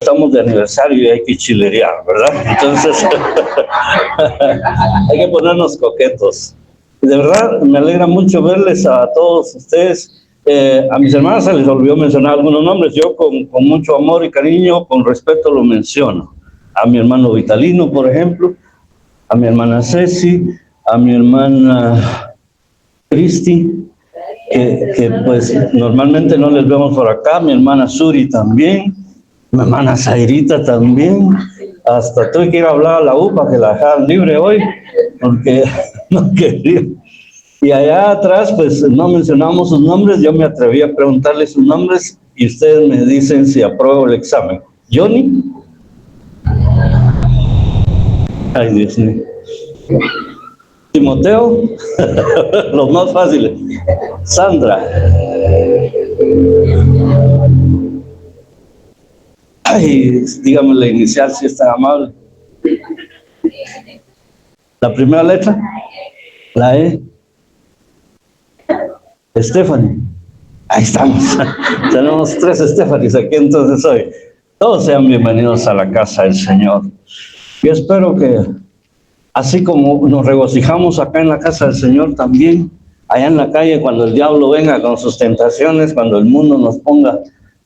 estamos de aniversario y hay que chilerear, ¿verdad? Entonces, hay que ponernos coquetos. De verdad, me alegra mucho verles a todos ustedes. A mis hermanas se les olvidó mencionar algunos nombres. Yo con mucho amor y cariño, con respeto lo menciono. A mi hermano Vitalino, por ejemplo, a mi hermana Ceci, a mi hermana Cristi, que pues normalmente no les vemos por acá, mi hermana Suri también, mi hermana Zairita también. Hasta tuve que ir a hablar a la U para que la dejaran libre hoy, porque no quería. Y allá atrás, pues no mencionamos sus nombres, yo me atreví a preguntarles sus nombres y ustedes me dicen si apruebo el examen. Johnny. Ay, Dios mío. Timoteo. Los más fáciles. Sandra. Ay, dígame la inicial si es tan amable. La primera letra. La E. Stephanie. Ahí estamos. Tenemos 3 Stephanies aquí entonces hoy. Todos sean bienvenidos a la casa del Señor. Yo espero que, así como nos regocijamos acá en la casa del Señor, también allá en la calle, cuando el diablo venga con sus tentaciones, cuando el mundo nos ponga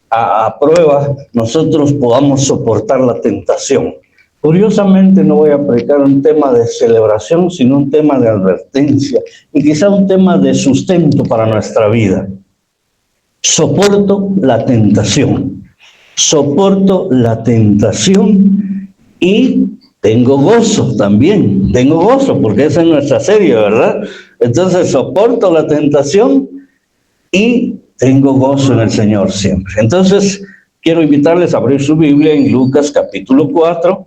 a prueba, nosotros podamos soportar la tentación. Curiosamente no voy a predicar un tema de celebración, sino un tema de advertencia y quizá un tema de sustento para nuestra vida. Soporto la tentación. Soporto la tentación y tengo gozo también. Tengo gozo porque esa es nuestra serie, ¿verdad? Entonces soporto la tentación y tengo gozo en el Señor siempre. Entonces quiero invitarles a abrir su Biblia en Lucas capítulo 4.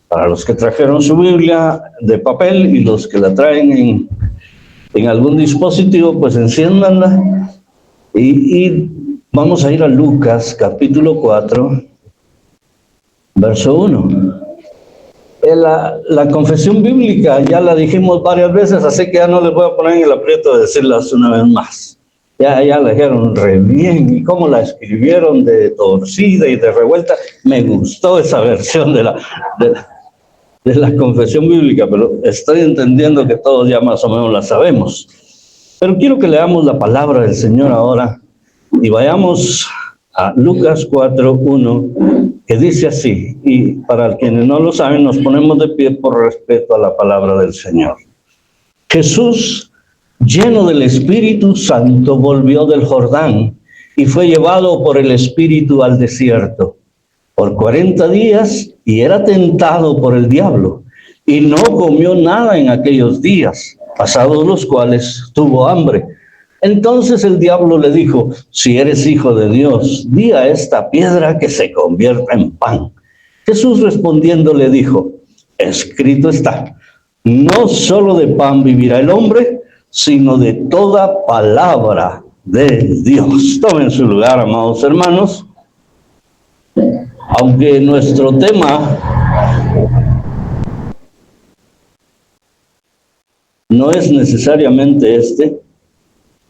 Para los que trajeron su Biblia de papel y los que la traen en algún dispositivo, pues enciéndanla y vamos a ir a Lucas capítulo 4, verso 1. La confesión bíblica ya la dijimos varias veces, así que ya no les voy a poner en el aprieto de decirlas una vez más. Ya la dijeron re bien, y cómo la escribieron de torcida y de revuelta. Me gustó esa versión de la confesión bíblica, pero estoy entendiendo que todos ya más o menos la sabemos. Pero quiero que leamos la palabra del Señor ahora y vayamos a Lucas 4:1, que dice así, y para quienes no lo saben, nos ponemos de pie por respeto a la palabra del Señor. Jesús, lleno del Espíritu Santo, volvió del Jordán y fue llevado por el Espíritu al desierto por 40 días, y era tentado por el diablo, y no comió nada en aquellos días, pasados los cuales tuvo hambre. Entonces el diablo le dijo: si eres hijo de Dios, di a esta piedra que se convierta en pan. Jesús respondiendo le dijo: escrito está, no solo de pan vivirá el hombre, sino de toda palabra de Dios. Tomen su lugar, amados hermanos. Aunque nuestro tema no es necesariamente este,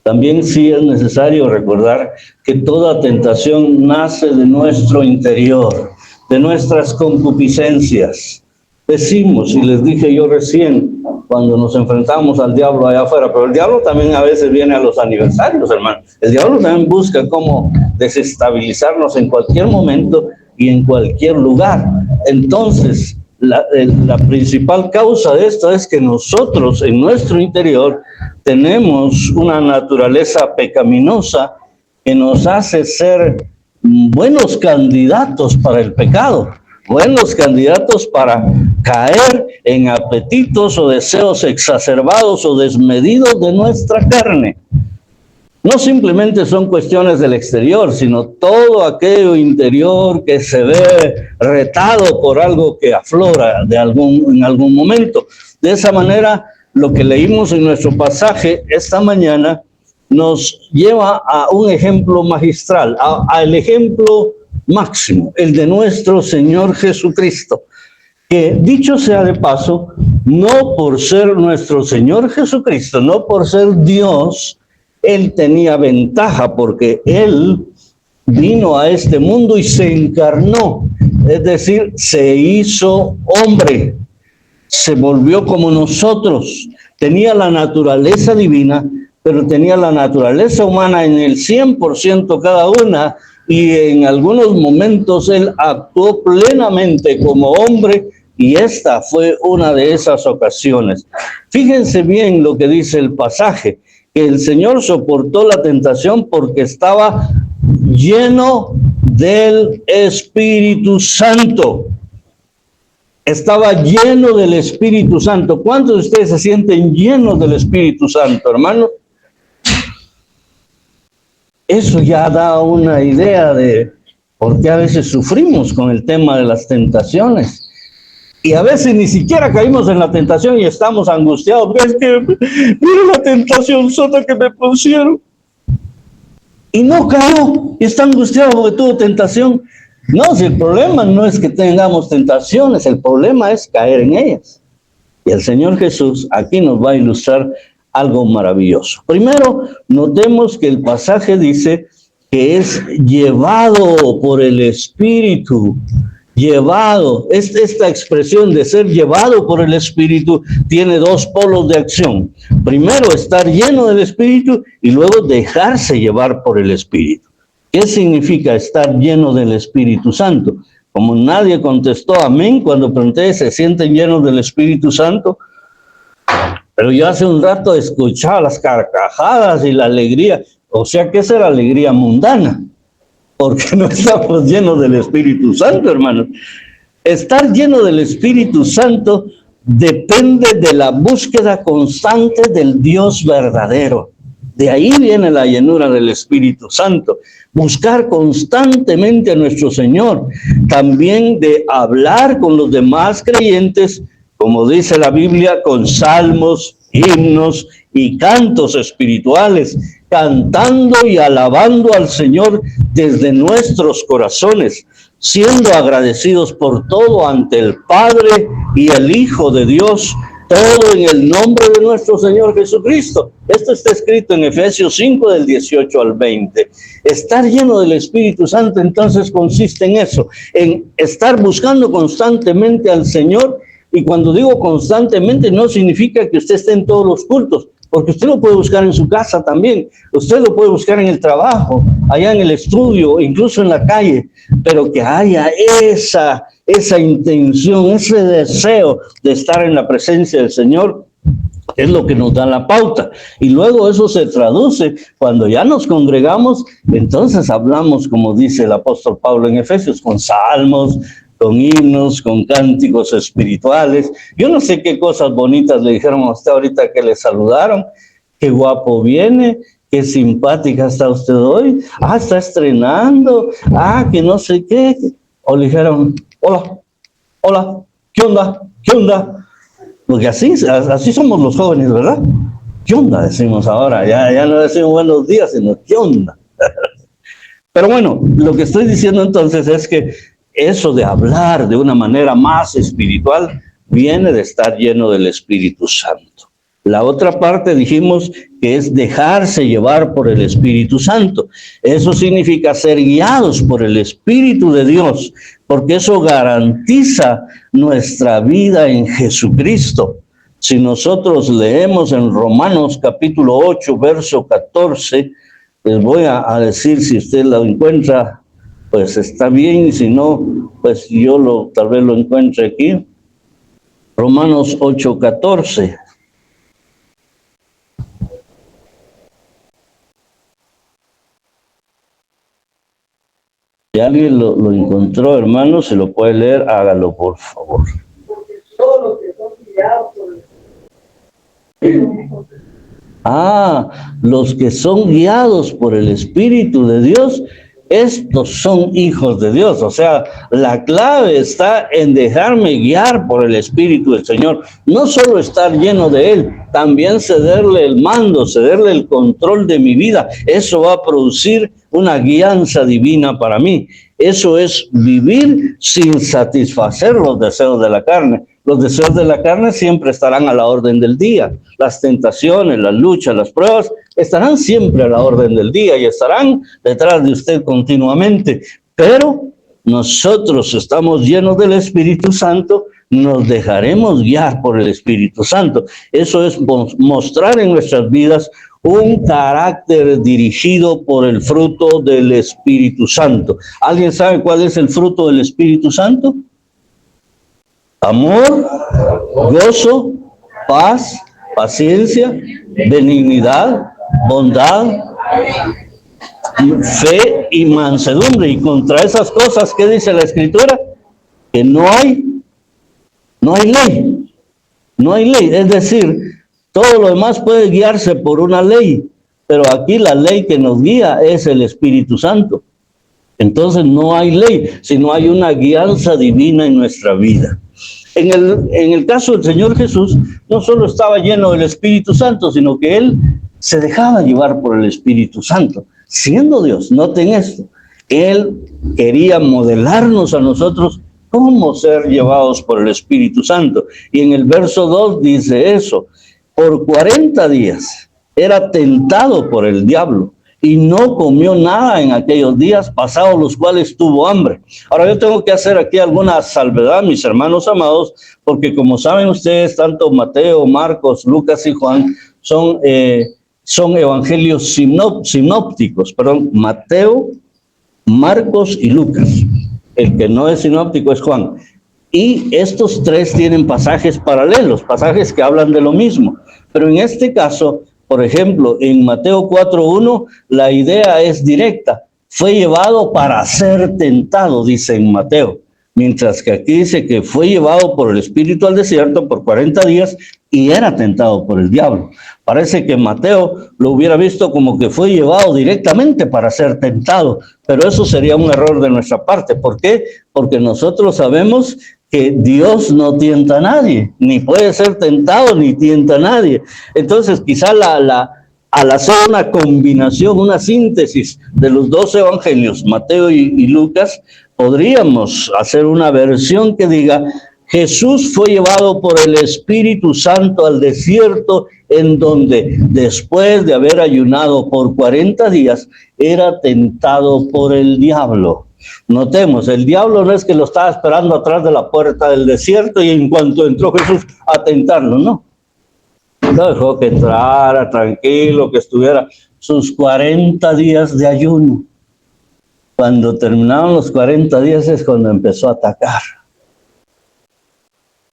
también sí es necesario recordar que toda tentación nace de nuestro interior, de nuestras concupiscencias. Decimos, y les dije yo recién, cuando nos enfrentamos al diablo allá afuera, pero el diablo también a veces viene a los aniversarios, hermano. El diablo también busca cómo desestabilizarnos en cualquier momento y en cualquier lugar. Entonces, la principal causa de esto es que nosotros en nuestro interior tenemos una naturaleza pecaminosa que nos hace ser buenos candidatos para el pecado, buenos candidatos para caer en apetitos o deseos exacerbados o desmedidos de nuestra carne. No simplemente son cuestiones del exterior, sino todo aquello interior que se ve retado por algo que aflora en algún momento. De esa manera, lo que leímos en nuestro pasaje esta mañana nos lleva a un ejemplo magistral, al ejemplo máximo, el de nuestro Señor Jesucristo, que dicho sea de paso, no por ser nuestro Señor Jesucristo, no por ser Dios, Él tenía ventaja, porque Él vino a este mundo y se encarnó es decir, se hizo hombre, se volvió como nosotros, tenía la naturaleza divina, pero tenía la naturaleza humana en el 100% cada una, y en algunos momentos él actuó plenamente como hombre, y esta fue una de esas ocasiones. Fíjense bien lo que dice el pasaje, que el Señor soportó la tentación porque estaba lleno del Espíritu Santo. Estaba lleno del Espíritu Santo. ¿Cuántos de ustedes se sienten llenos del Espíritu Santo, hermano? Eso ya da una idea de por qué a veces sufrimos con el tema de las tentaciones. Y a veces ni siquiera caímos en la tentación y estamos angustiados. Es que mira la tentación sota que me pusieron. Y no cayó, y está angustiado porque tuvo tentación. No, si el problema no es que tengamos tentaciones, el problema es caer en ellas. Y el Señor Jesús aquí nos va a ilustrar algo maravilloso. Primero, notemos que el pasaje dice que es llevado por el Espíritu. Llevado, esta expresión de ser llevado por el Espíritu tiene dos polos de acción. Primero, estar lleno del Espíritu, y luego dejarse llevar por el Espíritu. ¿Qué significa estar lleno del Espíritu Santo? Como nadie contestó amén cuando pregunté, ¿se sienten llenos del Espíritu Santo? Pero yo hace un rato escuchaba las carcajadas y la alegría. O sea que esa era alegría mundana, porque no estamos llenos del Espíritu Santo, hermanos. Estar lleno del Espíritu Santo depende de la búsqueda constante del Dios verdadero. De ahí viene la llenura del Espíritu Santo. Buscar constantemente a nuestro Señor. También de hablar con los demás creyentes, como dice la Biblia, con salmos, himnos y cantos espirituales, cantando y alabando al Señor desde nuestros corazones, siendo agradecidos por todo ante el Padre y el Hijo de Dios, todo en el nombre de nuestro Señor Jesucristo. Esto está escrito en Efesios 5, del 18 al 20. Estar lleno del Espíritu Santo entonces consiste en eso, en estar buscando constantemente al Señor. Y cuando digo constantemente, no significa que usted esté en todos los cultos, porque usted lo puede buscar en su casa también, usted lo puede buscar en el trabajo, allá en el estudio, incluso en la calle, pero que haya esa intención, ese deseo de estar en la presencia del Señor, es lo que nos da la pauta. Y luego eso se traduce cuando ya nos congregamos, entonces hablamos, como dice el apóstol Pablo en Efesios, con salmos, con himnos, con cánticos espirituales. Yo no sé qué cosas bonitas le dijeron a usted ahorita que le saludaron. Qué guapo viene, qué simpática está usted hoy. Ah, está estrenando. Ah, que no sé qué. O le dijeron, hola, hola, ¿qué onda? ¿Qué onda? Porque así somos los jóvenes, ¿verdad? ¿Qué onda? Decimos ahora. Ya no decimos buenos días, sino ¿qué onda? Pero bueno, lo que estoy diciendo entonces es que eso de hablar de una manera más espiritual viene de estar lleno del Espíritu Santo. La otra parte dijimos que es dejarse llevar por el Espíritu Santo. Eso significa ser guiados por el Espíritu de Dios, porque eso garantiza nuestra vida en Jesucristo. Si nosotros leemos en Romanos capítulo 8, verso 14, les voy a decir, si usted lo encuentra, pues está bien, y si no, pues yo tal vez lo encuentre aquí. Romanos 8, 14. Si alguien lo encontró, hermano, se lo puede leer, hágalo, por favor. Porque todos los que son guiados por el Espíritu. Los que son guiados por el Espíritu de Dios, estos son hijos de Dios. O sea, la clave está en dejarme guiar por el Espíritu del Señor. No solo estar lleno de Él, también cederle el mando, cederle el control de mi vida. Eso va a producir una guianza divina para mí. Eso es vivir sin satisfacer los deseos de la carne. Los deseos de la carne siempre estarán a la orden del día. Las tentaciones, las luchas, las pruebas estarán siempre a la orden del día y estarán detrás de usted continuamente. Pero nosotros estamos llenos del Espíritu Santo, nos dejaremos guiar por el Espíritu Santo. Eso es mostrar en nuestras vidas un carácter dirigido por el fruto del Espíritu Santo. ¿Alguien sabe cuál es el fruto del Espíritu Santo? Amor, gozo, paz, paciencia, benignidad, bondad, fe y mansedumbre. Y contra esas cosas, ¿qué dice la Escritura? Que no hay ley. No hay ley. Es decir, todo lo demás puede guiarse por una ley, pero aquí la ley que nos guía es el Espíritu Santo. Entonces no hay ley, sino hay una guianza divina en nuestra vida. En el caso del Señor Jesús, no solo estaba lleno del Espíritu Santo, sino que Él se dejaba llevar por el Espíritu Santo. Siendo Dios, noten esto, Él quería modelarnos a nosotros cómo ser llevados por el Espíritu Santo. Y en el verso 2 dice eso: por 40 días era tentado por el diablo y no comió nada en aquellos días, pasados los cuales tuvo hambre. Ahora yo tengo que hacer aquí alguna salvedad, mis hermanos amados, porque como saben ustedes, tanto Mateo, Marcos, Lucas y Juan son evangelios sinópticos, Mateo, Marcos y Lucas. El que no es sinóptico es Juan. Y estos tres tienen pasajes paralelos, pasajes que hablan de lo mismo. Pero en este caso, por ejemplo, en Mateo 4:1, la idea es directa. Fue llevado para ser tentado, dice en Mateo. Mientras que aquí dice que fue llevado por el Espíritu al desierto por 40 días y era tentado por el diablo. Parece que Mateo lo hubiera visto como que fue llevado directamente para ser tentado, pero eso sería un error de nuestra parte. ¿Por qué? Porque nosotros sabemos que Dios no tienta a nadie, ni puede ser tentado ni tienta a nadie. Entonces quizá al hacer una combinación, una síntesis de los dos evangelios, Mateo y Lucas, podríamos hacer una versión que diga: Jesús fue llevado por el Espíritu Santo al desierto, en donde después de haber ayunado por 40 días, era tentado por el diablo. Notemos, el diablo no es que lo estaba esperando atrás de la puerta del desierto y en cuanto entró Jesús a tentarlo, no. Lo dejó que entrara tranquilo, que estuviera sus 40 días de ayuno. Cuando terminaron los 40 días es cuando empezó a atacar.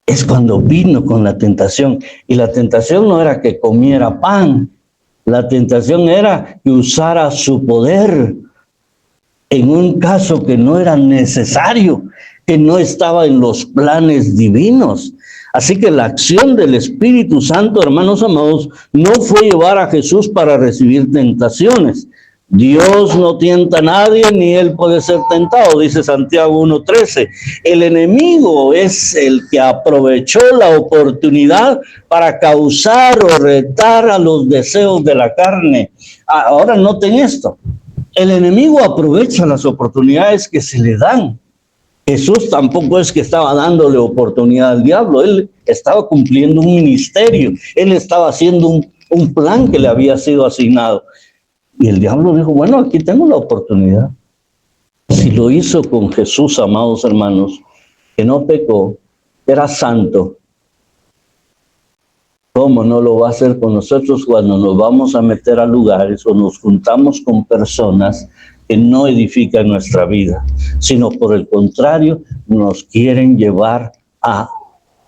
Es cuando vino con la tentación. Y la tentación no era que comiera pan. La tentación era que usara su poder en un caso que no era necesario, que no estaba en los planes divinos. Así que la acción del Espíritu Santo, hermanos amados, no fue llevar a Jesús para recibir tentaciones. Dios no tienta a nadie, ni él puede ser tentado, dice Santiago 1:13. El enemigo es el que aprovechó la oportunidad para causar o retar a los deseos de la carne. Ahora noten esto, el enemigo aprovecha las oportunidades que se le dan. Jesús tampoco es que estaba dándole oportunidad al diablo, él estaba cumpliendo un ministerio, él estaba haciendo un plan que le había sido asignado. Y el diablo dijo: bueno, aquí tengo la oportunidad. Si lo hizo con Jesús, amados hermanos, que no pecó, era santo, ¿cómo no lo va a hacer con nosotros cuando nos vamos a meter a lugares o nos juntamos con personas que no edifican nuestra vida, sino por el contrario, nos quieren llevar a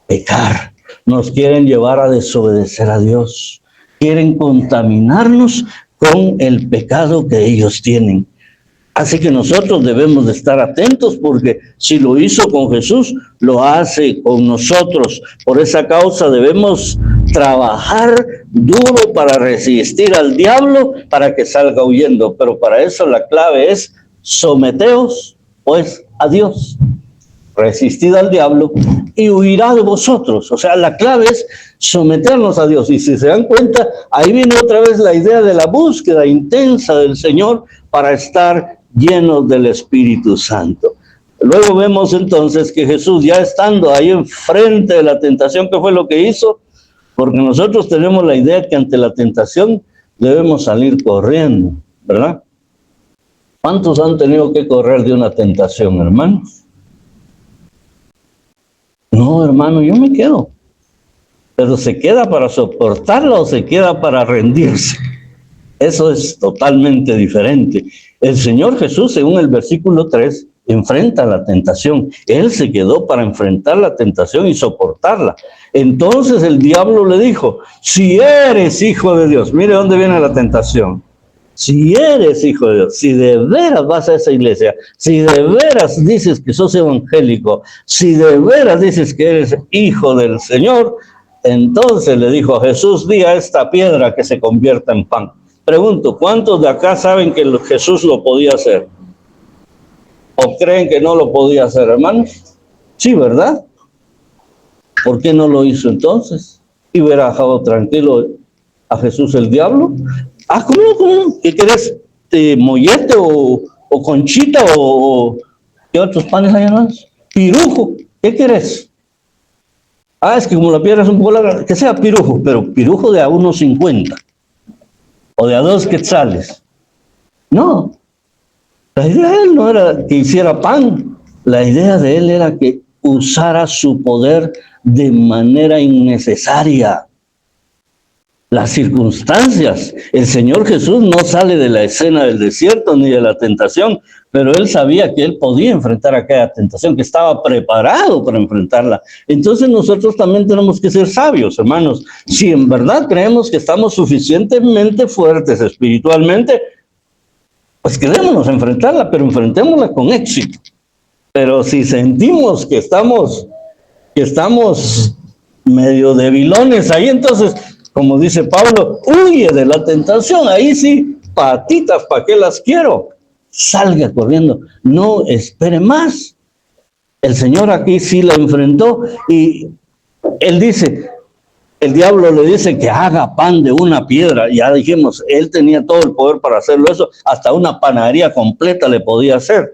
pecar, nos quieren llevar a desobedecer a Dios, quieren contaminarnos con el pecado que ellos tienen? Así que nosotros debemos de estar atentos, porque si lo hizo con Jesús, lo hace con nosotros. Por esa causa debemos trabajar duro para resistir al diablo, para que salga huyendo. Pero para eso la clave es: someteos pues a Dios, resistid al diablo y huirá de vosotros. O sea, la clave es someternos a Dios. Y si se dan cuenta, ahí viene otra vez la idea de la búsqueda intensa del Señor para estar llenos del Espíritu Santo. Luego vemos entonces que Jesús, ya estando ahí enfrente de la tentación, ¿qué fue lo que hizo? Porque nosotros tenemos la idea que ante la tentación debemos salir corriendo, ¿verdad? ¿Cuántos han tenido que correr de una tentación, hermanos? No, hermano, yo me quedo. Pero ¿se queda para soportarla o se queda para rendirse? Eso es totalmente diferente. El Señor Jesús, según el versículo 3, enfrenta la tentación. Él se quedó para enfrentar la tentación y soportarla. Entonces el diablo le dijo, si eres hijo de Dios, mire dónde viene la tentación. Si eres hijo de Dios, si de veras vas a esa iglesia, si de veras dices que sos evangélico, si de veras dices que eres hijo del Señor, entonces le dijo a Jesús, di a esta piedra que se convierta en pan. Pregunto, ¿cuántos de acá saben que Jesús lo podía hacer? ¿O creen que no lo podía hacer, hermanos? Sí, ¿verdad? ¿Por qué no lo hizo entonces? ¿Y hubiera dejado tranquilo a Jesús el diablo? Ah, ¿cómo? ¿Qué querés? ¿Mollete o conchita o qué otros panes hay, hermanos? Pirujo, ¿qué querés? Ah, es que como la piedra es un poco larga, que sea pirujo, pero pirujo de a 1.50 o de a 2 quetzales. No, la idea de él no era que hiciera pan, la idea de él era que usara su poder de manera innecesaria. Las circunstancias. El Señor Jesús no sale de la escena del desierto ni de la tentación, pero él sabía que él podía enfrentar aquella tentación, que estaba preparado para enfrentarla. Entonces nosotros también tenemos que ser sabios, hermanos. Si en verdad creemos que estamos suficientemente fuertes espiritualmente, pues quedémonos a enfrentarla, pero enfrentémosla con éxito. Pero si sentimos que estamos medio debilones ahí, entonces, como dice Pablo, huye de la tentación. Ahí sí, patitas, ¿para qué las quiero? Salga corriendo, no espere más. El Señor aquí sí la enfrentó y él dice, el diablo le dice que haga pan de una piedra. Ya dijimos, él tenía todo el poder para hacerlo eso, hasta una panadería completa le podía hacer.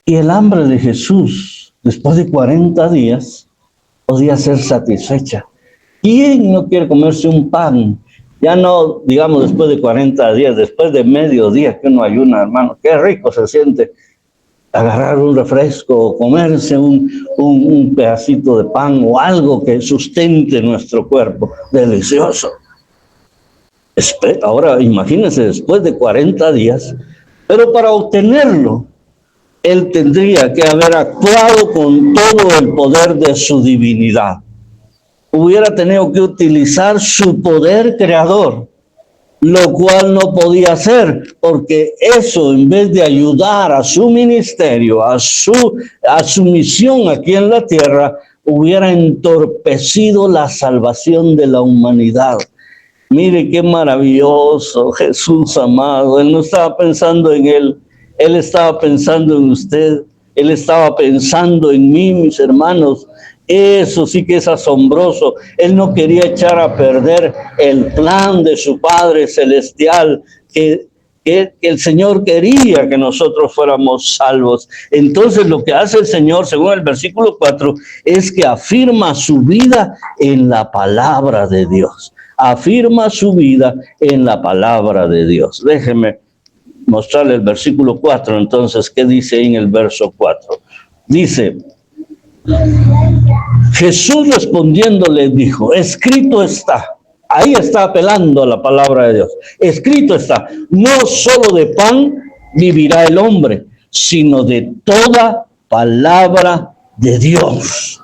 Y el hambre de Jesús, después de 40 días, podía ser satisfecha. ¿Quién no quiere comerse un pan? Ya no, digamos, después de 40 días, después de medio día que uno ayuna, hermano, qué rico se siente agarrar un refresco, comerse un pedacito de pan o algo que sustente nuestro cuerpo. Delicioso. Ahora, imagínense, después de 40 días, pero para obtenerlo, él tendría que haber actuado con todo el poder de su divinidad. Hubiera tenido que utilizar su poder creador, lo cual no podía hacer, porque eso, en vez de ayudar a su ministerio, a su misión aquí en la tierra, hubiera entorpecido la salvación de la humanidad. Mire qué maravilloso, Jesús amado. Él no estaba pensando en él, él estaba pensando en usted, él estaba pensando en mí, mis hermanos. Eso sí que es asombroso. Él no quería echar a perder el plan de su Padre Celestial, que el Señor quería que nosotros fuéramos salvos. Entonces lo que hace el Señor, según el versículo 4, es que afirma su vida en la palabra de Dios. Afirma su vida en la palabra de Dios. Déjeme mostrarle el versículo 4, entonces, ¿qué dice en el verso 4? Dice, Jesús respondiendo le dijo, escrito está. Ahí está apelando a la palabra de Dios. Escrito está, no solo de pan vivirá el hombre, sino de toda palabra de Dios.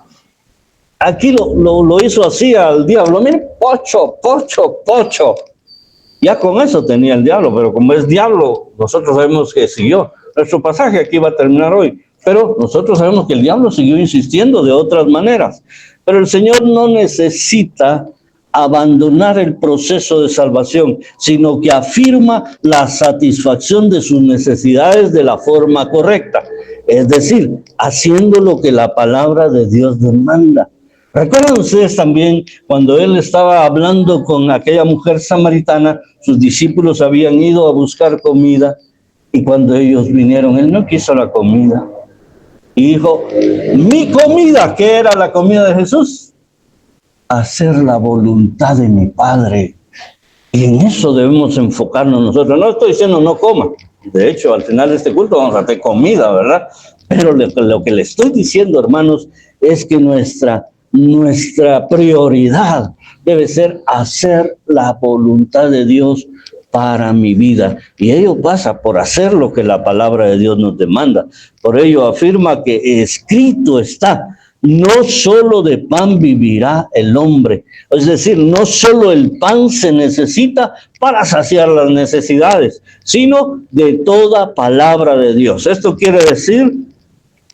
Aquí lo hizo así al diablo. Mire, pocho. Ya con eso tenía el diablo, pero como es diablo, nosotros sabemos que siguió. Nuestro pasaje aquí va a terminar hoy, pero nosotros sabemos que el diablo siguió insistiendo de otras maneras. Pero el Señor no necesita abandonar el proceso de salvación, sino que afirma la satisfacción de sus necesidades de la forma correcta. Es decir, haciendo lo que la palabra de Dios demanda. ¿Recuerdan ustedes también cuando él estaba hablando con aquella mujer samaritana? Sus discípulos habían ido a buscar comida y cuando ellos vinieron, él no quiso la comida. Y dijo, mi comida, ¿qué era la comida de Jesús? Hacer la voluntad de mi Padre. Y en eso debemos enfocarnos nosotros. No estoy diciendo no coma. De hecho, al final de este culto vamos a tener comida, ¿verdad? Pero lo que le estoy diciendo, hermanos, es que nuestra prioridad debe ser hacer la voluntad de Dios para mi vida. Y ello pasa por hacer lo que la palabra de Dios nos demanda. Por ello afirma que escrito está: no solo de pan vivirá el hombre. Es decir, no solo el pan se necesita para saciar las necesidades, sino de toda palabra de Dios. Esto quiere decir,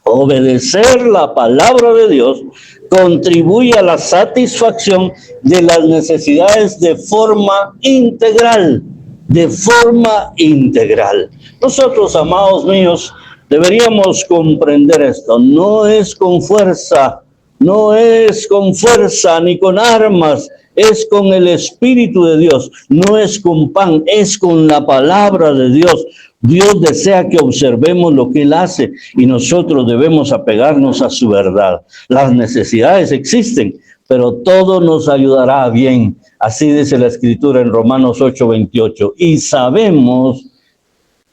obedecer la palabra de Dios contribuye a la satisfacción de las necesidades de forma integral. De forma integral. Nosotros, amados míos, deberíamos comprender esto. No es con fuerza, no es con fuerza ni con armas, es con el Espíritu de Dios. No es con pan, es con la palabra de Dios. Dios desea que observemos lo que Él hace y nosotros debemos apegarnos a su verdad. Las necesidades existen, pero todo nos ayudará a bien. Así dice la Escritura en Romanos 8:28. Y sabemos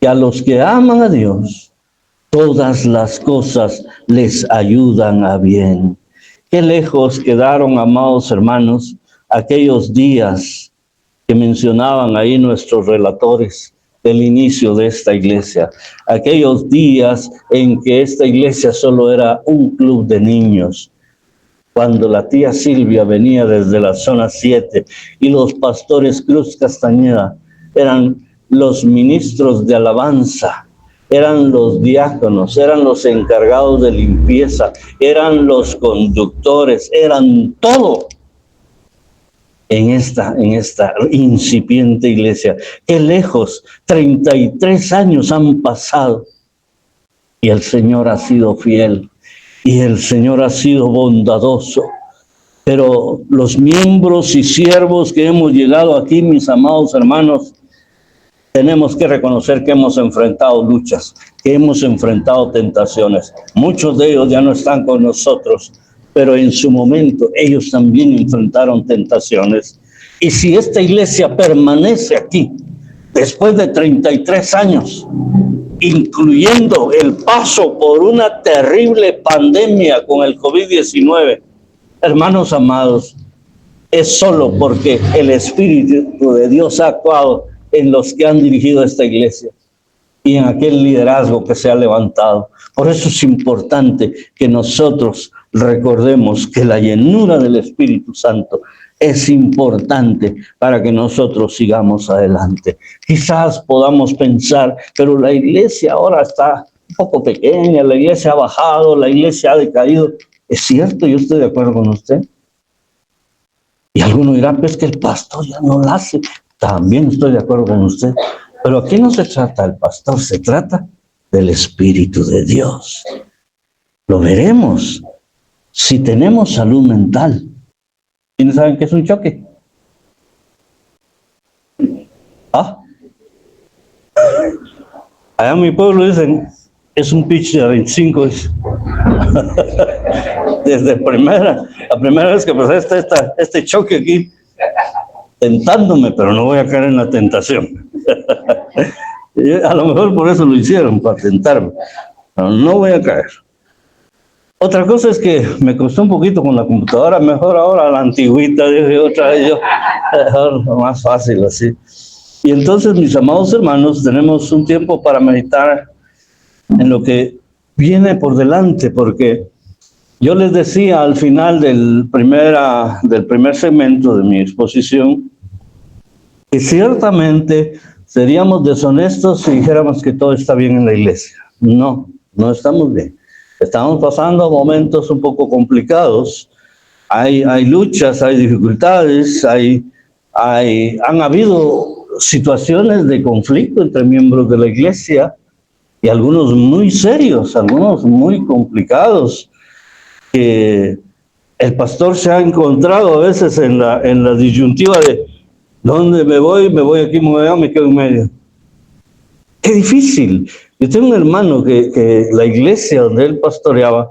que a los que aman a Dios, todas las cosas les ayudan a bien. Qué lejos quedaron, amados hermanos, aquellos días que mencionaban ahí nuestros relatores del inicio de esta iglesia. Aquellos días en que esta iglesia solo era un club de niños. Cuando la tía Silvia venía desde la zona 7 y los pastores Cruz Castañeda eran los ministros de alabanza, eran los diáconos, eran los encargados de limpieza, eran los conductores, eran todo en esta incipiente iglesia. Qué lejos, 33 años han pasado y el Señor ha sido fiel. Y el Señor ha sido bondadoso. Pero los miembros y siervos que hemos llegado aquí, mis amados hermanos, tenemos que reconocer que hemos enfrentado luchas, que hemos enfrentado tentaciones. Muchos de ellos ya no están con nosotros, pero en su momento ellos también enfrentaron tentaciones. Y si esta iglesia permanece aquí, después de 33 años, incluyendo el paso por una terrible pandemia con el COVID-19, hermanos amados, es solo porque el Espíritu de Dios ha actuado en los que han dirigido esta iglesia y en aquel liderazgo que se ha levantado. Por eso es importante que nosotros recordemos que la llenura del Espíritu Santo es importante para que nosotros sigamos adelante. Quizás podamos pensar, pero la iglesia ahora está un poco pequeña, la iglesia ha bajado, la iglesia ha decaído. Es cierto, yo estoy de acuerdo con usted. Y alguno dirá, pues que el pastor ya no la hace. También estoy de acuerdo con usted. Pero aquí no se trata del pastor, se trata del Espíritu de Dios. Lo veremos si tenemos salud mental. ¿Quiénes saben qué es un choque? ¿Ah? Allá en mi pueblo dicen, es un pitch de 25. Desde la primera vez que pasé este choque aquí, tentándome, pero no voy a caer en la tentación. A lo mejor por eso lo hicieron, para tentarme, pero no voy a caer. Otra cosa es que me costó un poquito con la computadora, mejor ahora la antigüita, dije otra vez yo, mejor, más fácil así. Y entonces, mis amados hermanos, tenemos un tiempo para meditar en lo que viene por delante, porque yo les decía al final del primer segmento de mi exposición, que ciertamente seríamos deshonestos si dijéramos que todo está bien en la iglesia. No, no estamos bien. Estamos pasando momentos un poco complicados. Hay luchas, hay dificultades, han habido situaciones de conflicto entre miembros de la iglesia y algunos muy serios, algunos muy complicados, que el pastor se ha encontrado a veces en la disyuntiva de ¿dónde me voy aquí, me quedo en medio? Qué difícil. Yo tengo un hermano que la iglesia donde él pastoreaba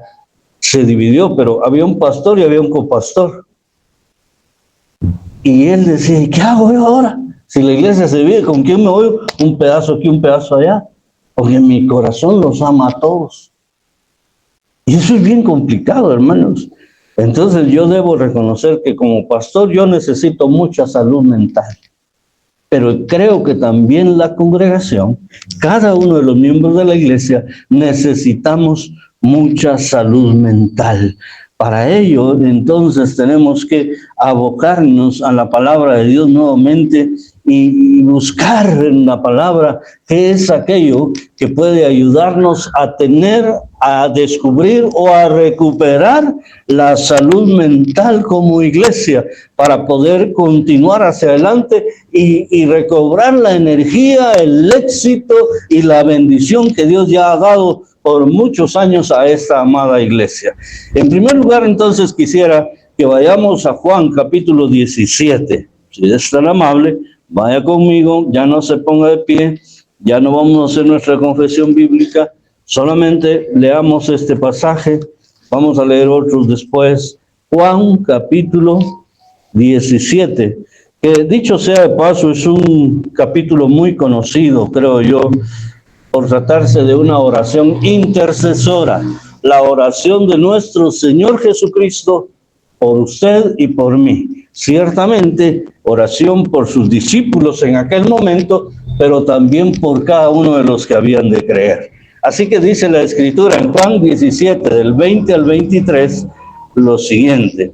se dividió, pero había un pastor y había un copastor. Y él decía, ¿qué hago yo ahora? Si la iglesia se divide, ¿con quién me voy? Un pedazo aquí, un pedazo allá. Porque mi corazón los ama a todos. Y eso es bien complicado, hermanos. Entonces yo debo reconocer que como pastor yo necesito mucha salud mental. Pero creo que también la congregación, cada uno de los miembros de la iglesia, necesitamos mucha salud mental. Para ello, entonces, tenemos que abocarnos a la palabra de Dios nuevamente y buscar en la palabra qué es aquello que puede ayudarnos a tener, a descubrir o a recuperar la salud mental como iglesia para poder continuar hacia adelante y recobrar la energía, el éxito y la bendición que Dios ya ha dado por muchos años a esta amada iglesia. En primer lugar, entonces, quisiera que vayamos a Juan capítulo 17. Si es tan amable, vaya conmigo, ya no se ponga de pie, ya no vamos a hacer nuestra confesión bíblica, solamente leamos este pasaje, vamos a leer otros después. Juan capítulo 17, que dicho sea de paso, es un capítulo muy conocido, creo yo, por tratarse de una oración intercesora, la oración de nuestro Señor Jesucristo por usted y por mí. Ciertamente, oración por sus discípulos en aquel momento, pero también por cada uno de los que habían de creer. Así que dice la Escritura en Juan 17, del 20 al 23, lo siguiente: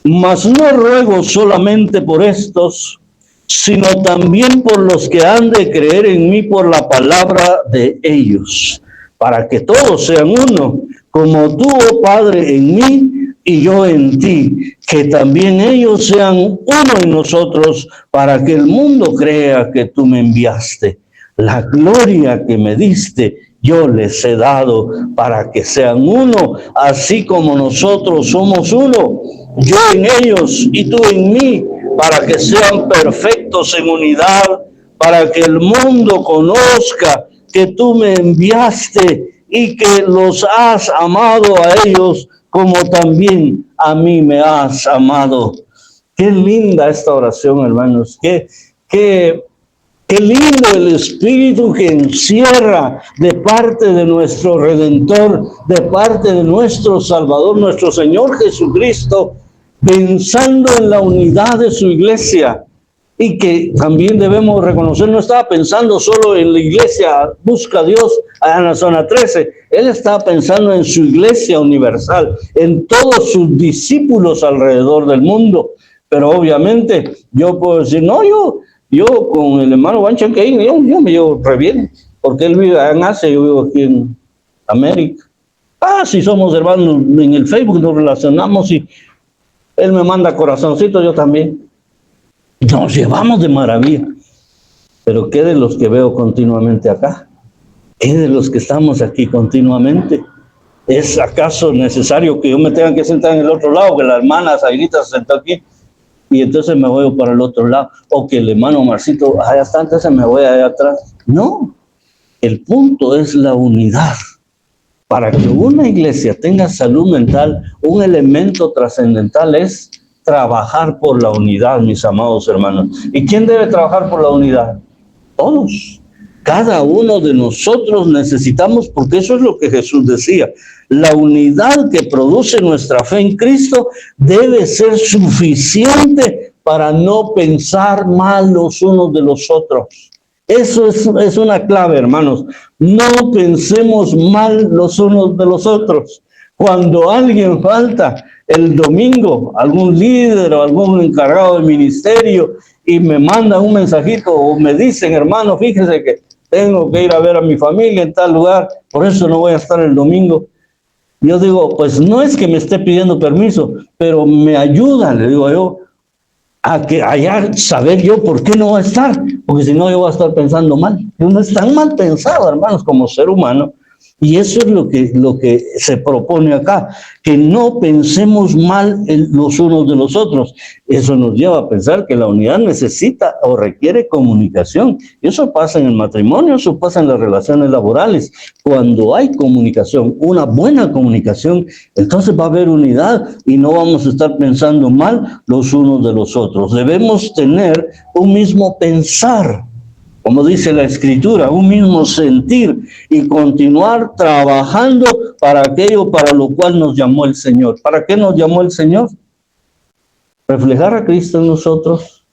mas no ruego solamente por estos, sino también por los que han de creer en mí por la palabra de ellos, para que todos sean uno, como tú, oh Padre, en mí y yo en ti, que también ellos sean uno en nosotros, para que el mundo crea que tú me enviaste. La gloria que me diste, yo les he dado, para que sean uno, así como nosotros somos uno, yo en ellos y tú en mí, para que sean perfectos en unidad, para que el mundo conozca que tú me enviaste y que los has amado a ellos como también a mí me has amado. Qué linda esta oración, hermanos. Qué lindo el espíritu que encierra de parte de nuestro Redentor, de parte de nuestro Salvador, nuestro Señor Jesucristo, pensando en la unidad de su iglesia. Y que también debemos reconocer, no estaba pensando solo en la iglesia Busca a Dios en la zona 13, él estaba pensando en su iglesia universal, en todos sus discípulos alrededor del mundo. Pero obviamente yo puedo decir, no, yo con el hermano Juan Chanqueín, yo me llevo re bien, porque él vive en Asia, yo vivo aquí en América. Si somos hermanos en el Facebook, nos relacionamos y él me manda corazoncitos, yo también. Nos llevamos de maravilla. Pero ¿qué de los que veo continuamente acá? ¿Qué de los que estamos aquí continuamente? ¿Es acaso necesario que yo me tenga que sentar en el otro lado, que la hermana Zairita se sentó aquí y entonces me voy para el otro lado? O que el hermano Marcito, allá está, entonces me voy allá atrás. No, el punto es la unidad. Para que una iglesia tenga salud mental, un elemento trascendental es trabajar por la unidad, mis amados hermanos. ¿Y quién debe trabajar por la unidad? Todos. Cada uno de nosotros necesitamos, porque eso es lo que Jesús decía. La unidad que produce nuestra fe en Cristo debe ser suficiente para no pensar mal los unos de los otros. Eso es una clave, hermanos. No pensemos mal los unos de los otros. Cuando alguien falta el domingo, algún líder o algún encargado del ministerio, y me mandan un mensajito o me dicen, hermano, fíjese que tengo que ir a ver a mi familia en tal lugar, por eso no voy a estar el domingo. Yo digo, pues no es que me esté pidiendo permiso, pero me ayuda, le digo yo, a que allá saber yo por qué no va a estar, porque si no yo voy a estar pensando mal. Uno es tan mal pensado, hermanos, como ser humano. Y eso es lo que se propone acá, que no pensemos mal los unos de los otros. Eso nos lleva a pensar que la unidad necesita o requiere comunicación. Eso pasa en el matrimonio, eso pasa en las relaciones laborales. Cuando hay comunicación, una buena comunicación, entonces va a haber unidad y no vamos a estar pensando mal los unos de los otros. Debemos tener un mismo pensar, como dice la Escritura, un mismo sentir y continuar trabajando para aquello para lo cual nos llamó el Señor. ¿Para qué nos llamó el Señor? Reflejar a Cristo en nosotros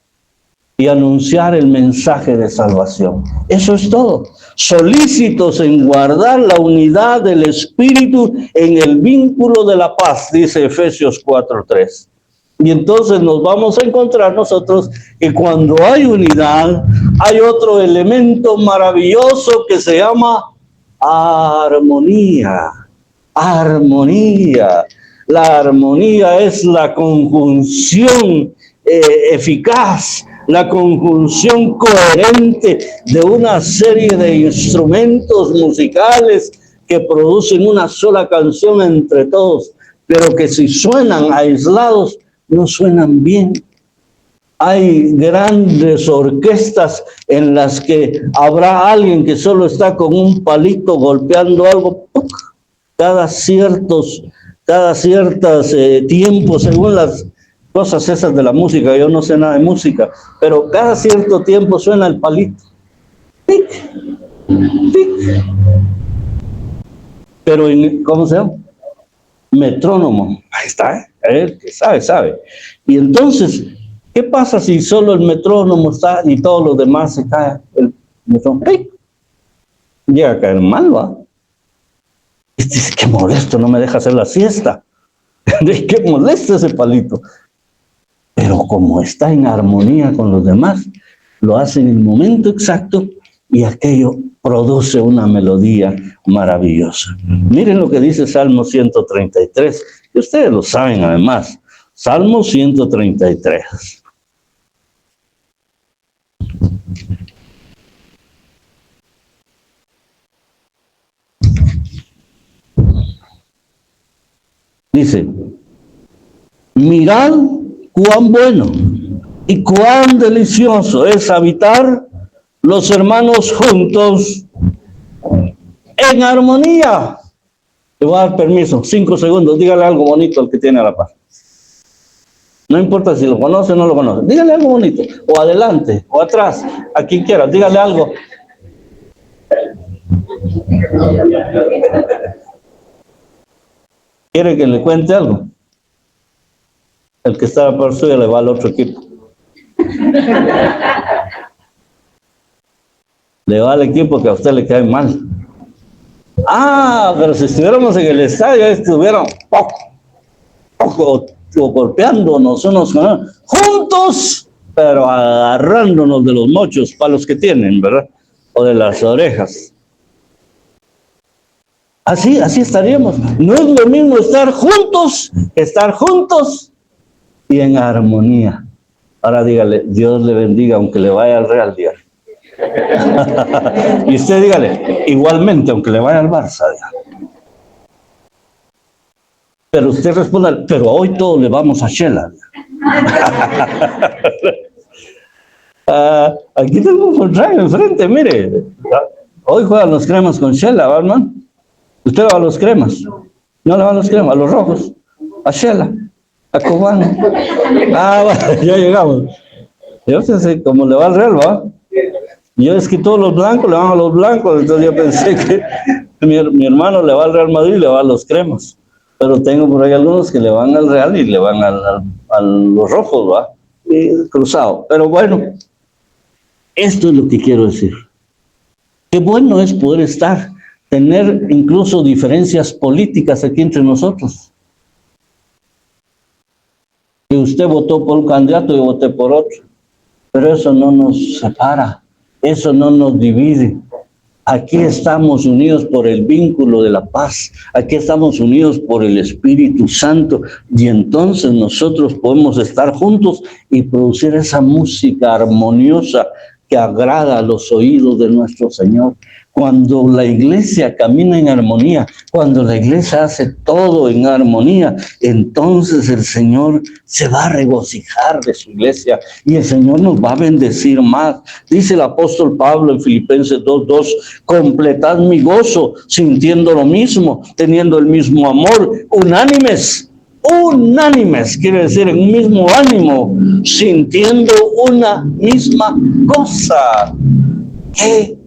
y anunciar el mensaje de salvación. Eso es todo. Solícitos en guardar la unidad del Espíritu en el vínculo de la paz, dice Efesios 4:3. Y entonces nos vamos a encontrar nosotros que cuando hay unidad, hay otro elemento maravilloso que se llama armonía. Armonía. La armonía es la conjunción eficaz, la conjunción coherente de una serie de instrumentos musicales que producen una sola canción entre todos, pero que si suenan aislados, no suenan bien. Hay grandes orquestas en las que habrá alguien que solo está con un palito golpeando algo cada ciertos tiempos, según las cosas esas de la música. Yo no sé nada de música, pero cada cierto tiempo suena el palito. ¡Pic! ¡Pic! Pero ¿cómo se llama? Metrónomo. Ahí está, el que sabe. Y entonces, ¿qué pasa si solo el metrónomo está y todos los demás se caen? El metrónomo, ¡hey! Llega a caer mal, ¿va? Y dice, qué molesto, no me deja hacer la siesta. Qué molesto ese palito. Pero como está en armonía con los demás, lo hace en el momento exacto y aquello produce una melodía maravillosa. Miren lo que dice Salmo 133, que ustedes lo saben además. Salmo 133. Dice, mirad cuán bueno y cuán delicioso es habitar los hermanos juntos en armonía. Le voy a dar permiso, 5 segundos, dígale algo bonito al que tiene a la par. No importa si lo conoce o no lo conoce, dígale algo bonito, o adelante, o atrás, a quien quiera, dígale algo. ¿Quiere que le cuente algo? El que está a la par suya le va al otro equipo. Le va al equipo que a usted le cae mal. Ah, pero si estuviéramos en el estadio, estuvieran poco golpeándonos unos con otros, juntos, pero agarrándonos de los mochos, para los que tienen, ¿verdad? O de las orejas. Así estaríamos. No es lo mismo estar juntos y en armonía. Ahora dígale, Dios le bendiga aunque le vaya al Real, dígale. Y usted dígale, igualmente aunque le vaya al Barça, dígale. Pero usted responda, pero hoy todos le vamos a Shela. Aquí tengo un contrario enfrente, mire. Hoy juegan los Cremas con Shela, ¿va, hermano? ¿Usted va a los Cremas? No le va a los Cremas, a los Rojos, a Shela, a Cobán. Bueno, ya llegamos. Yo sé cómo le va al Real, ¿va? Yo es que todos los blancos le van a los blancos, entonces yo pensé que mi hermano le va al Real Madrid y le va a los Cremas. Pero tengo por ahí algunos que le van al Real y le van a los Rojos, ¿va? Y cruzado. Pero bueno, esto es lo que quiero decir. Qué bueno es poder tener incluso diferencias políticas aquí entre nosotros. Que usted votó por un candidato y yo voté por otro. Pero eso no nos separa, eso no nos divide. Aquí estamos unidos por el vínculo de la paz, aquí estamos unidos por el Espíritu Santo y entonces nosotros podemos estar juntos y producir esa música armoniosa que agrada a los oídos de nuestro Señor. Cuando la iglesia camina en armonía, cuando la iglesia hace todo en armonía, entonces el Señor se va a regocijar de su iglesia y el Señor nos va a bendecir más. Dice el apóstol Pablo en Filipenses 2:2, completad mi gozo, sintiendo lo mismo, teniendo el mismo amor, unánimes, quiere decir en un mismo ánimo, sintiendo una misma cosa. ¡Qué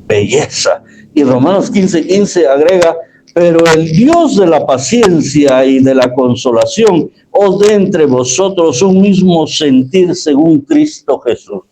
belleza! Y Romanos 15:15 agrega, pero el Dios de la paciencia y de la consolación os dé entre vosotros un mismo sentir según Cristo Jesús.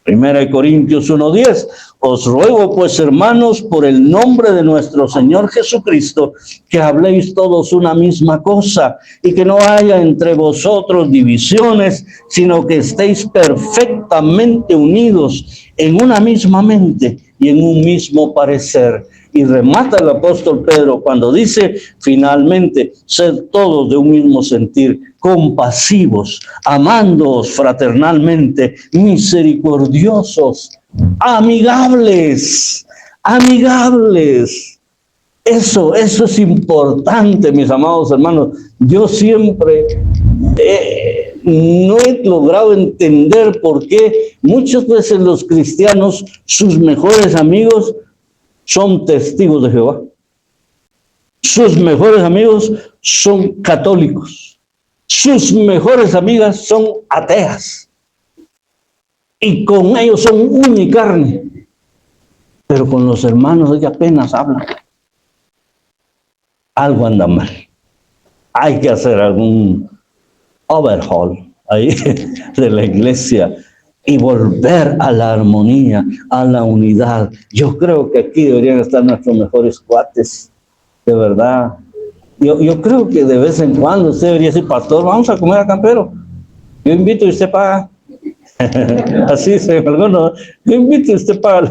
1 Corintios 1:10, os ruego pues, hermanos, por el nombre de nuestro Señor Jesucristo, que habléis todos una misma cosa y que no haya entre vosotros divisiones, sino que estéis perfectamente unidos en una misma mente y en un mismo parecer. Y remata el apóstol Pedro cuando dice, finalmente, sed todos de un mismo sentir, compasivos, amándoos fraternalmente, misericordiosos, amigables. Eso es importante, mis amados hermanos. Yo siempre no he logrado entender por qué muchas veces los cristianos, sus mejores amigos, son testigos de Jehová. Sus mejores amigos son católicos. Sus mejores amigas son ateas. Y con ellos son uña y carne. Pero con los hermanos ellos apenas hablan. Algo anda mal. Hay que hacer algún overhaul ahí de la iglesia y volver a la armonía, a la unidad. Yo creo que aquí deberían estar nuestros mejores cuates, de verdad. Yo creo que de vez en cuando usted debería decir, pastor, vamos a comer a Campero. Yo invito y usted paga. Así se algunos, yo invito y usted paga.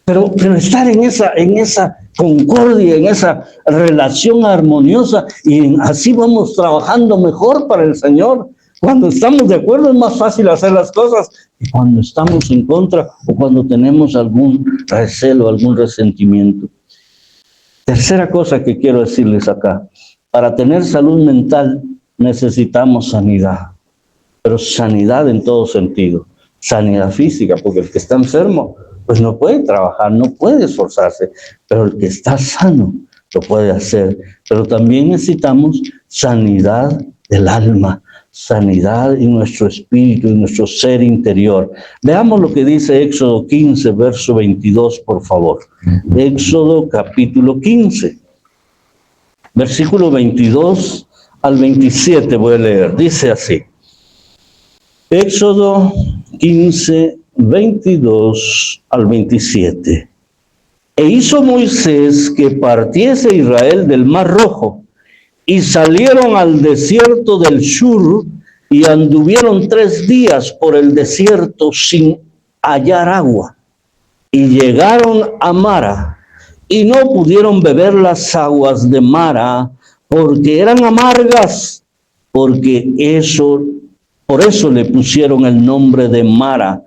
Pero estar en esa concordia, en esa relación armoniosa, y así vamos trabajando mejor para el Señor. Cuando estamos de acuerdo es más fácil hacer las cosas que cuando estamos en contra o cuando tenemos algún recelo, algún resentimiento. Tercera cosa que quiero decirles acá. Para tener salud mental necesitamos sanidad, pero sanidad en todo sentido. Sanidad física, porque el que está enfermo pues no puede trabajar, no puede esforzarse, pero el que está sano lo puede hacer. Pero también necesitamos sanidad del alma, sanidad en nuestro espíritu, en nuestro ser interior. Veamos lo que dice Éxodo 15, verso 22, por favor. Éxodo capítulo 15, versículo 22 al 27 voy a leer. Dice así. Éxodo 15, 22 al 27. E hizo Moisés que partiese Israel del Mar Rojo, y salieron al desierto del Shur, y anduvieron 3 días por el desierto sin hallar agua. Y llegaron a Mara, y no pudieron beber las aguas de Mara, porque eran amargas, por eso le pusieron el nombre de Mara.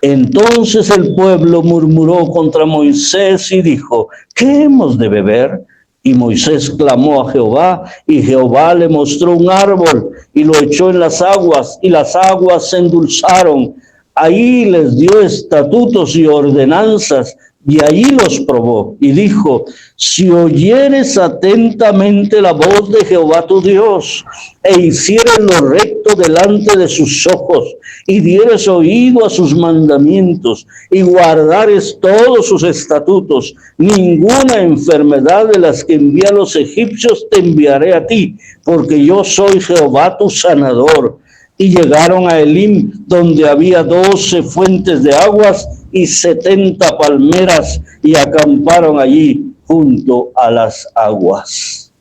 Entonces el pueblo murmuró contra Moisés y dijo, ¿qué hemos de beber? Y Moisés clamó a Jehová, y Jehová le mostró un árbol, y lo echó en las aguas, y las aguas se endulzaron. Ahí les dio estatutos y ordenanzas, y allí los probó. Y dijo, si oyeres atentamente la voz de Jehová tu Dios, e hicieres lo recto delante de sus ojos, y dieres oído a sus mandamientos, y guardares todos sus estatutos, ninguna enfermedad de las que envié a los egipcios te enviaré a ti, porque yo soy Jehová tu sanador. Y llegaron a Elim, donde había 12 fuentes de aguas y 70 palmeras, y acamparon allí junto a las aguas.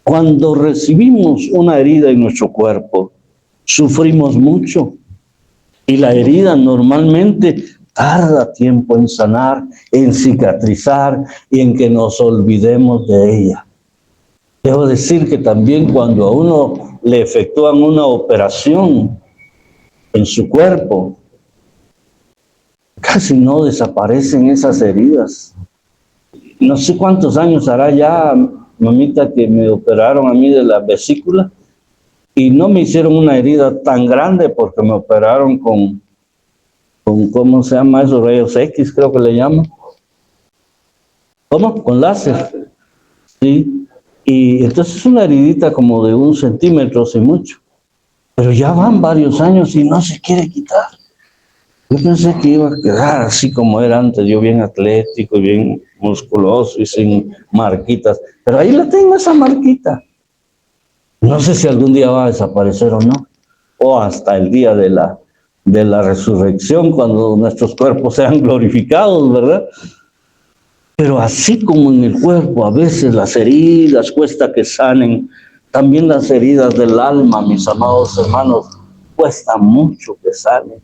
Cuando recibimos una herida en nuestro cuerpo, sufrimos mucho. Y la herida normalmente tarda tiempo en sanar, en cicatrizar y en que nos olvidemos de ella. Debo decir que también cuando a uno le efectúan una operación en su cuerpo, casi no desaparecen esas heridas. No sé cuántos años hará ya, mamita, que me operaron a mí de la vesícula y no me hicieron una herida tan grande porque me operaron con ¿cómo se llama eso? Rayos X, creo que le llaman. ¿Cómo? Con láser. Sí. Y entonces es una heridita como de 1 centímetro, sin mucho. Pero ya van varios años y no se quiere quitar. Yo pensé que iba a quedar así como era antes, yo bien atlético y bien musculoso y sin marquitas. Pero ahí la tengo, esa marquita. No sé si algún día va a desaparecer o no. O hasta el día de la resurrección, cuando nuestros cuerpos sean glorificados, ¿verdad? Pero así como en el cuerpo, a veces las heridas cuesta que sanen, también las heridas del alma, mis amados hermanos, cuesta mucho que sanen.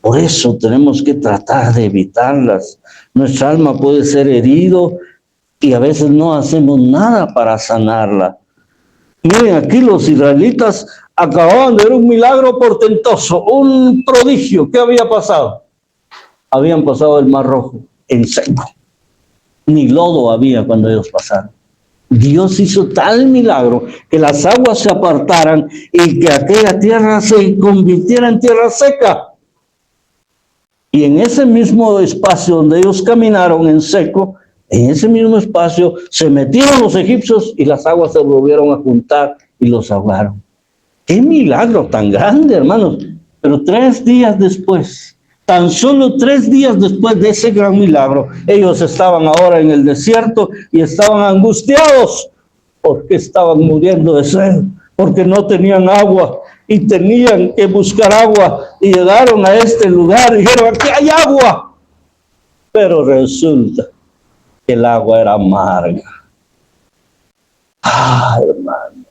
Por eso tenemos que tratar de evitarlas. Nuestra alma puede ser herido y a veces no hacemos nada para sanarla. Miren, aquí los israelitas acababan de ver un milagro portentoso, un prodigio. ¿Qué había pasado? Habían pasado el Mar Rojo en seco. Ni lodo había cuando ellos pasaron. Dios hizo tal milagro que las aguas se apartaran y que aquella tierra se convirtiera en tierra seca. Y en ese mismo espacio donde ellos caminaron en seco, en ese mismo espacio se metieron los egipcios y las aguas se volvieron a juntar y los ahogaron. ¡Qué milagro tan grande, hermanos! Pero 3 días después, tan solo 3 días después de ese gran milagro, ellos estaban ahora en el desierto y estaban angustiados porque estaban muriendo de sed, porque no tenían agua y tenían que buscar agua y llegaron a este lugar y dijeron, aquí hay agua. Pero resulta que el agua era amarga. ¡Ah, hermano!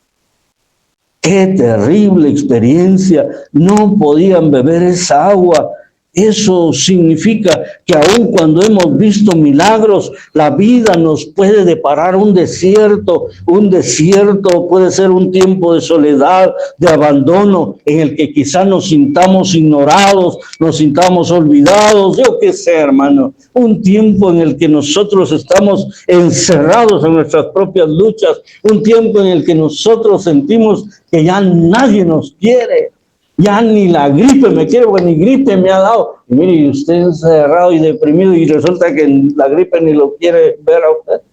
¡Qué terrible experiencia! No podían beber esa agua. Eso significa que aun cuando hemos visto milagros, la vida nos puede deparar un desierto. Un desierto puede ser un tiempo de soledad, de abandono, en el que quizás nos sintamos ignorados, nos sintamos olvidados, yo qué sé, hermano. Un tiempo en el que nosotros estamos encerrados en nuestras propias luchas. Un tiempo en el que nosotros sentimos que ya nadie nos quiere. Ya ni la gripe me quiere, porque ni gripe me ha dado. Y mire, usted encerrado y deprimido y resulta que la gripe ni lo quiere ver a usted.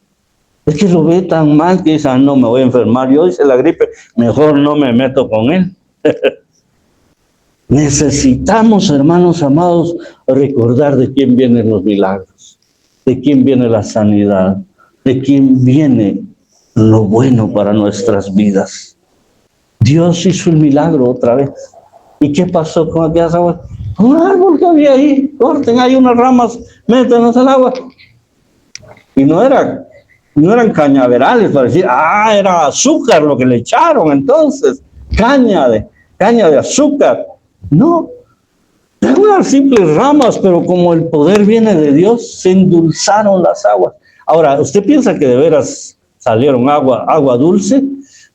Es que lo ve tan mal que dice, no, me voy a enfermar. Yo hice la gripe, mejor no me meto con él. Necesitamos, hermanos amados, recordar de quién vienen los milagros, de quién viene la sanidad, de quién viene lo bueno para nuestras vidas. Dios hizo el milagro otra vez. ¿Y qué pasó con aquellas aguas? Un árbol que había ahí, corten ahí unas ramas, métanos al agua. Y no eran cañaverales para decir, era azúcar lo que le echaron entonces, caña de azúcar. No, eran unas simples ramas, pero como el poder viene de Dios, se endulzaron las aguas. Ahora, ¿usted piensa que de veras salieron agua dulce?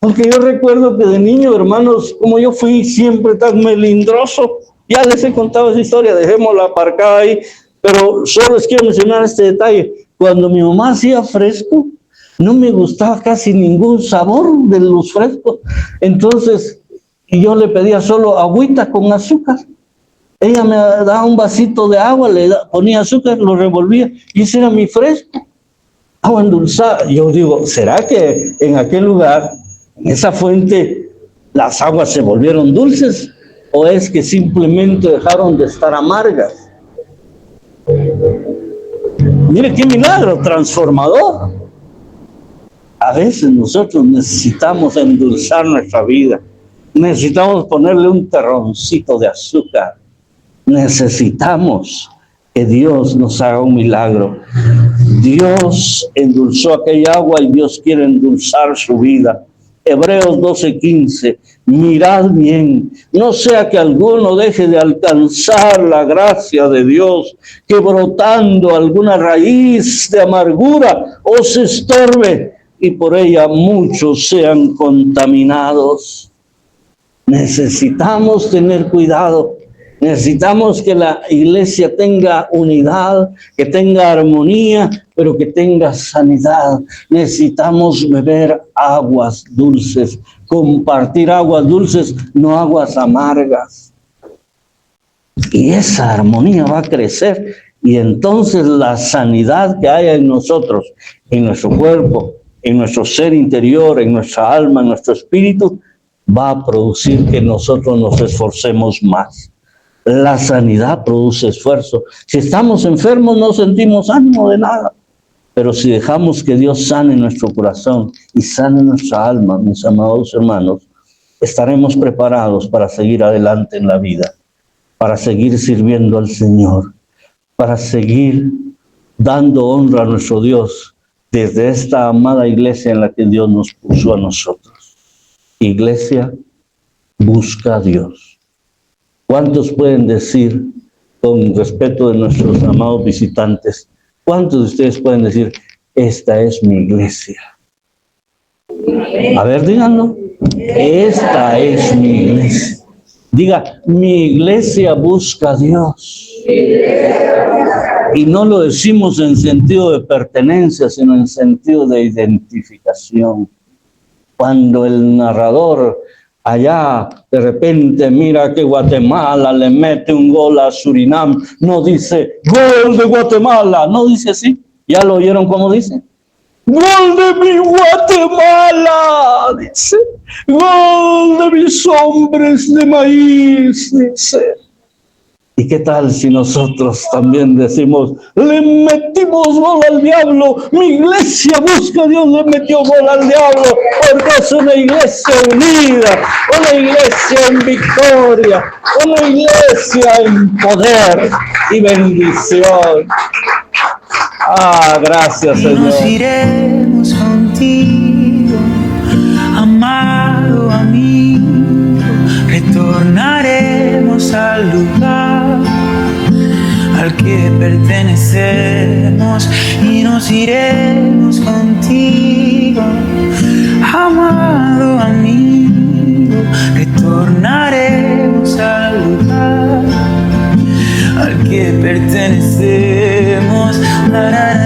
Porque yo recuerdo que de niño, hermanos, como yo fui siempre tan melindroso, ya les he contado esa historia, dejémosla aparcada ahí, pero solo les quiero mencionar este detalle. Cuando mi mamá hacía fresco, no me gustaba casi ningún sabor de los frescos. Entonces, yo le pedía solo agüita con azúcar. Ella me daba un vasito de agua, ponía azúcar, lo revolvía y ese era mi fresco. Agua endulzada. Yo digo, ¿será que en aquel lugar, en esa fuente, las aguas se volvieron dulces? ¿O es que simplemente dejaron de estar amargas? Mire qué milagro transformador. A veces nosotros necesitamos endulzar nuestra vida. Necesitamos ponerle un terroncito de azúcar. Necesitamos que Dios nos haga un milagro. Dios endulzó aquella agua y Dios quiere endulzar su vida. Hebreos 12:15, mirad bien, no sea que alguno deje de alcanzar la gracia de Dios, que brotando alguna raíz de amargura os estorbe y por ella muchos sean contaminados. Necesitamos tener cuidado Necesitamos que la iglesia tenga unidad, que tenga armonía, pero que tenga sanidad. Necesitamos beber aguas dulces, compartir aguas dulces, no aguas amargas. Y esa armonía va a crecer. Y entonces la sanidad que haya en nosotros, en nuestro cuerpo, en nuestro ser interior, en nuestra alma, en nuestro espíritu, va a producir que nosotros nos esforcemos más. La sanidad produce esfuerzo. Si estamos enfermos no sentimos ánimo de nada. Pero si dejamos que Dios sane nuestro corazón y sane nuestra alma, mis amados hermanos, estaremos preparados para seguir adelante en la vida, para seguir sirviendo al Señor, para seguir dando honra a nuestro Dios desde esta amada iglesia en la que Dios nos puso a nosotros. Iglesia, busca a Dios. ¿Cuántos pueden decir, con respeto de nuestros amados visitantes, cuántos de ustedes pueden decir, esta es mi iglesia? A ver, díganlo. Esta es mi iglesia. Diga, mi iglesia busca a Dios. Y no lo decimos en sentido de pertenencia, sino en sentido de identificación. Cuando el narrador allá de repente mira que Guatemala le mete un gol a Surinam, no dice gol de Guatemala, no dice así. ¿Ya lo oyeron cómo dice? Gol de mi Guatemala, dice. Gol de mis hombres de maíz, dice. ¿Y qué tal si nosotros también decimos, le metimos gol al diablo? Mi iglesia busca a Dios, le metió gol al diablo, porque es una iglesia unida, una iglesia en victoria, una iglesia en poder y bendición. Ah, gracias, Señor. Nos iremos contigo, amado amigo, retornaremos al lugar al que pertenecemos y nos iremos contigo, amado amigo, retornaremos al lugar al que pertenecemos. La, la, la.